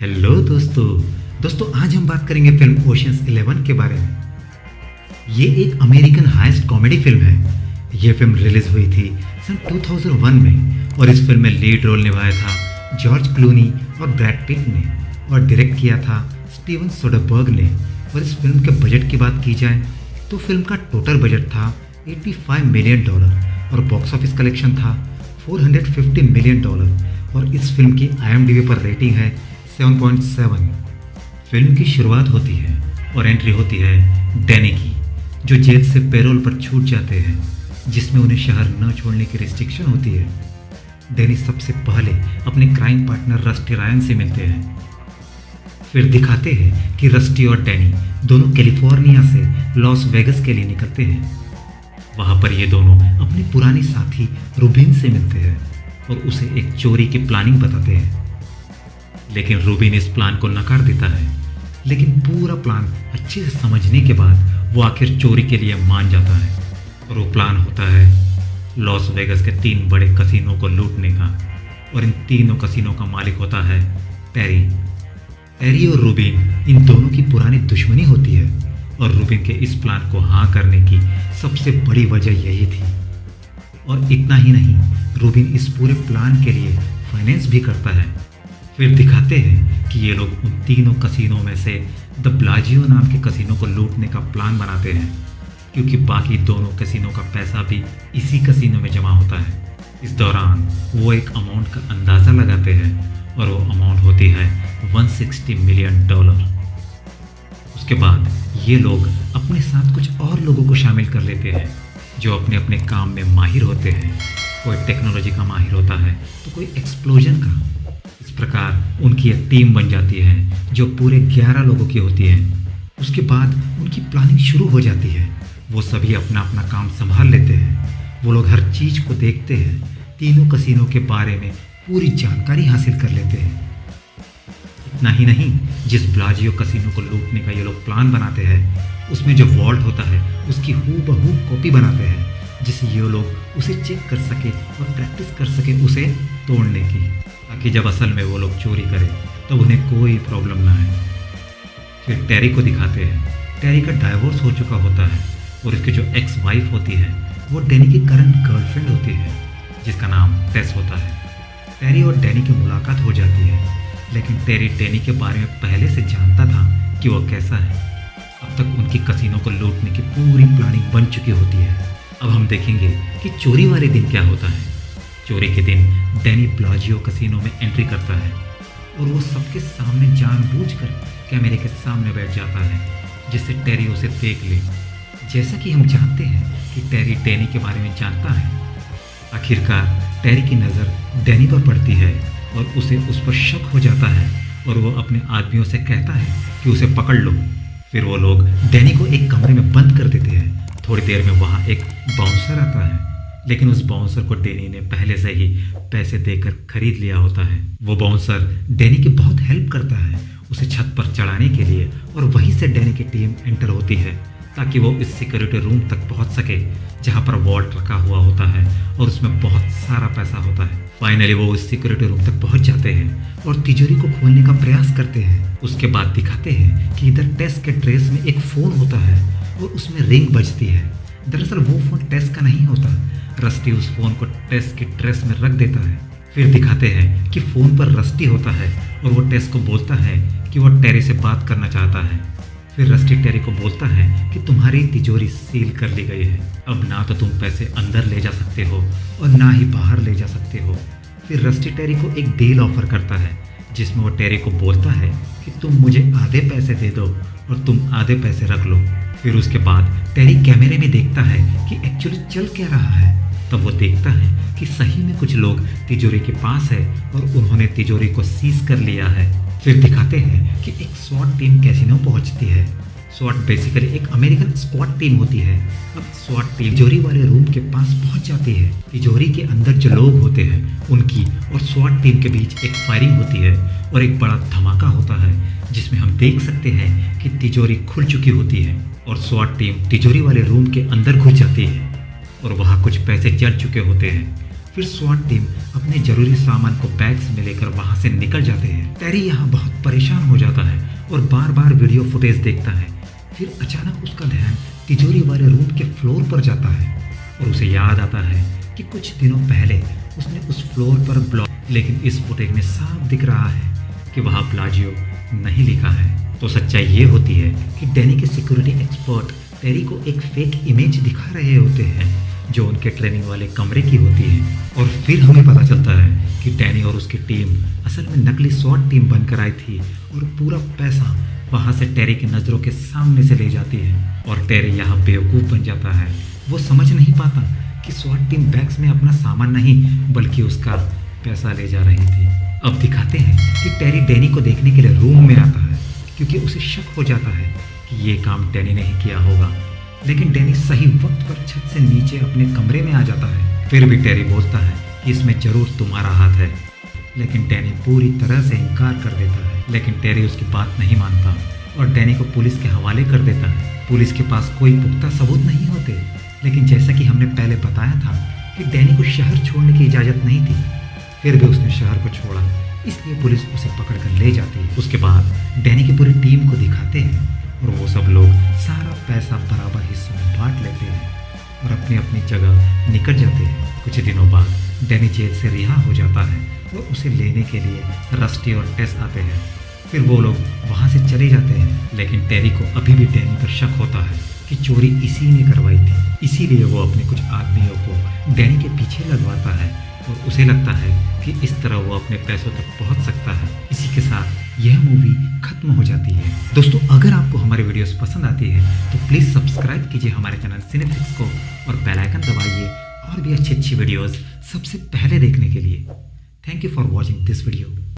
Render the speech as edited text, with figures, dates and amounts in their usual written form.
Hello दोस्तों आज हम बात करेंगे फिल्म ओशियंस 11 के बारे में। ये एक अमेरिकन हाइस्ट कॉमेडी फिल्म है। ये फिल्म रिलीज हुई थी सन 2001 में और इस फिल्म में लीड रोल निभाया था जॉर्ज क्लूनी और ब्रैड पिट ने और डायरेक्ट किया था स्टीवन सोडरबर्ग ने। और इस फिल्म के बजट की बात की जाए तो फिल्म का टोटल बजट था $85 मिलियन और बॉक्स ऑफिस कलेक्शन था $450 मिलियन और इस फिल्म की IMDb पर रेटिंग है 7.7। फिल्म की शुरुआत होती है और एंट्री होती है डैनी की, जो जेल से पैरोल पर छूट जाते हैं, जिसमें उन्हें शहर न छोड़ने की रिस्ट्रिक्शन होती है। डैनी सबसे पहले अपने क्राइम पार्टनर रस्टी रायन से मिलते हैं। फिर दिखाते हैं कि रस्टी और डैनी दोनों कैलिफोर्निया से लॉस वेगस के लिए निकलते हैं। वहाँ पर ये दोनों अपने पुराने साथी रूबिन से मिलते हैं और उसे एक चोरी की प्लानिंग बताते हैं, लेकिन रूबिन इस प्लान को नकार देता है। लेकिन पूरा प्लान अच्छे से समझने के बाद वो आखिर चोरी के लिए मान जाता है और वो प्लान होता है लॉस वेगस के 3 बड़े कसिनों को लूटने का। और इन तीनों कसिनों का मालिक होता है टेरी और रूबिन इन दोनों की पुरानी दुश्मनी होती है और रूबिन के इस प्लान को हाँ करने की सबसे बड़ी वजह यही थी। और इतना ही नहीं, रूबिन इस पूरे प्लान के लिए फाइनेंस भी करता है। फिर दिखाते हैं कि ये लोग उन तीनों कसिनों में से द ब्लाजियो नाम के कसिनों को लूटने का प्लान बनाते हैं, क्योंकि बाकी दोनों कसिनों का पैसा भी इसी कसिनों में जमा होता है। इस दौरान वो एक अमाउंट का अंदाज़ा लगाते हैं और वो अमाउंट होती है $160 मिलियन। उसके बाद ये लोग अपने साथ कुछ और लोगों को शामिल कर लेते हैं जो अपने अपने काम में माहिर होते हैं। कोई टेक्नोलॉजी का माहिर होता है तो कोई एक्सप्लोजन का। इस प्रकार उनकी एक टीम बन जाती है जो पूरे 11 लोगों की होती है। उसके बाद उनकी प्लानिंग शुरू हो जाती है। वो सभी अपना अपना काम संभाल लेते हैं। वो लोग हर चीज़ को देखते हैं, तीनों कसिनों के बारे में पूरी जानकारी हासिल कर लेते हैं। इतना ही नहीं, जिस ब्लाजियो कसिनो को लूटने का ये लोग प्लान बनाते हैं, उसमें जो वॉल्ट होता है उसकी हूबहू कॉपी बनाते हैं, जिससे ये लोग उसे चेक कर सके और प्रैक्टिस कर सके उसे तोड़ने की, ताकि जब असल में वो लोग चोरी करें तो उन्हें कोई प्रॉब्लम ना आए। फिर टेरी को दिखाते हैं। टेरी का डाइवोर्स हो चुका होता है और उसकी जो एक्स वाइफ होती है वो डैनी की करंट गर्लफ्रेंड होती है, जिसका नाम टेस होता है। टेरी और डैनी की मुलाकात हो जाती है, लेकिन टेरी डैनी के बारे में पहले से जानता था कि वो कैसा है। अब तक उनकी कसिनों को लूटने की पूरी प्लानिंग बन चुकी होती है। अब हम देखेंगे कि चोरी वाले दिन क्या होता है। चोरी के दिन डैनी ब्लाजियो कसिनो में एंट्री करता है और वो सबके सामने जानबूझकर कैमरे के सामने बैठ जाता है, जिससे टेरी उसे देख ले। जैसा कि हम जानते हैं कि टेरी डैनी के बारे में जानता है। आखिरकार टेरी की नज़र डैनी पर पड़ती है और उसे उस पर शक हो जाता है और वो अपने आदमियों से कहता है कि उसे पकड़ लो। फिर वो लोग डैनी को एक कमरे में बंद कर देते हैं। थोड़ी देर में वहाँ एक बाउंसर आता है, लेकिन उस बाउंसर को डैनी ने पहले से ही पैसे देकर खरीद लिया होता है। वो बाउंसर डैनी की बहुत हेल्प करता है उसे छत पर चढ़ाने के लिए, और वहीं से डैनी की टीम एंटर होती है ताकि वो इस सिक्योरिटी रूम तक पहुंच सके जहां पर वॉल्ट रखा हुआ होता है और उसमें बहुत सारा पैसा होता है। फाइनली वो इस सिक्योरिटी रूम तक पहुंच जाते हैं और तिजोरी को खोलने का प्रयास करते हैं। उसके बाद दिखाते हैं कि इधर टेस के ड्रेस में एक फ़ोन होता है और उसमें रिंग बजती है। दरअसल वो फ़ोन टेस का नहीं होता। रस्टी उस फ़ोन को टेस की ड्रेस में रख देता है। फिर दिखाते हैं कि फ़ोन पर रस्टी होता है और वो टेस को बोलता है कि वो टेरी से बात करना चाहता है। फिर रस्टी टेरी को बोलता है कि तुम्हारी तिजोरी सील कर ली गई है, अब ना तो तुम पैसे अंदर ले जा सकते हो और ना ही बाहर ले जा सकते हो। फिर रस्टी टेरी को एक डील ऑफर करता है, जिसमें वो टेरी को बोलता है कि तुम मुझे आधे पैसे दे दो और तुम आधे पैसे रख लो। फिर उसके बाद टेरी कैमरे में देखता है कि एक्चुअली चल क्या रहा है। तब वो देखता है कि सही में कुछ लोग तिजोरी के पास है और उन्होंने तिजोरी को सीज कर लिया है। फिर दिखाते हैं कि एक स्वॉट टीम कैसीनो पहुंचती है। स्वॉट बेसिकली एक अमेरिकन स्क्वाड टीम होती है। अब स्वॉट टीम तिजोरी वाले रूम के पास पहुंच जाती है। तिजोरी के अंदर जो लोग होते हैं उनकी और स्वॉट टीम के बीच एक फायरिंग होती है और एक बड़ा धमाका होता है, जिसमें हम देख सकते हैं कि तिजोरी खुल चुकी होती है और स्वॉट टीम तिजोरी वाले रूम के अंदर घुस जाती है और वहाँ कुछ पैसे जल चुके होते हैं। फिर स्वॉट टीम अपने जरूरी सामान को बैग्स में लेकर वहां से निकल जाते हैं। टेरी यहाँ बहुत परेशान हो जाता है और बार बार वीडियो फुटेज देखता है। फिर अचानक उसका ध्यान तिजोरी वाले रूम के फ्लोर पर जाता है और उसे याद आता है कि कुछ दिनों पहले उसने उस फ्लोर पर ब्लॉक, लेकिन इस फुटेज में साफ दिख रहा है कि वहाँ प्लाजियो नहीं लिखा है। तो सच्चाई ये होती है कि डैनी के सिक्योरिटी एक्सपर्ट टेरी को एक फेक इमेज दिखा रहे होते हैं जो उनके ट्रेनिंग वाले कमरे की होती है। और फिर हमें पता चलता है कि डैनी और उसकी टीम असल में नकली स्वॉट टीम बनकर आई थी और पूरा पैसा वहाँ से टेरी की नज़रों के सामने से ले जाती है। और टेरी यहाँ बेवकूफ़ बन जाता है। वो समझ नहीं पाता कि स्वॉट टीम बैग्स में अपना सामान नहीं बल्कि उसका पैसा ले जा रही थी। अब दिखाते हैं कि टेरी डैनी को देखने के लिए रूम में आता है क्योंकि उसे शक हो जाता है कि ये काम डैनी ने ही किया होगा। लेकिन डैनी सही वक्त पर छत से नीचे अपने कमरे में आ जाता है। फिर भी टेरी बोलता है कि इसमें जरूर तुम्हारा हाथ है, लेकिन डैनी पूरी तरह से इनकार कर देता है। लेकिन टेरी उसकी बात नहीं मानता और डैनी को पुलिस के हवाले कर देता है। पुलिस के पास कोई पुख्ता सबूत नहीं होते, लेकिन जैसा कि हमने पहले बताया था कि डैनी को शहर छोड़ने की इजाज़त नहीं थी, फिर भी उसने शहर को छोड़ा, इसलिए पुलिस उसे पकड़कर ले जाती है। उसके बाद डैनी की पूरी टीम को दिखाते हैं और वो सब लोग सारा पैसा बराबर हिस्सों में बांट लेते हैं और अपनी अपनी जगह निकल जाते हैं। कुछ दिनों बाद डैनी जेल से रिहा हो जाता है और उसे लेने के लिए रस्टी और टेस आते हैं। फिर वो लोग वहाँ से चले जाते हैं, लेकिन टेरी को अभी भी डैनी पर शक होता है कि चोरी इसी ने करवाई थी। इसीलिए वो अपने कुछ आदमियों को डैनी के पीछे लगवाता है और उसे लगता है कि इस तरह वो अपने पैसों तक पहुंच सकता है। इसी के साथ यह मूवी खत्म हो जाती है। दोस्तों, अगर आपको हमारे वीडियोस पसंद आती है तो प्लीज़ सब्सक्राइब कीजिए हमारे चैनल सिनेफ्लिक्स को और बेल आइकन दबाइए और भी अच्छी अच्छी वीडियोस सबसे पहले देखने के लिए। Thank you for watching this video.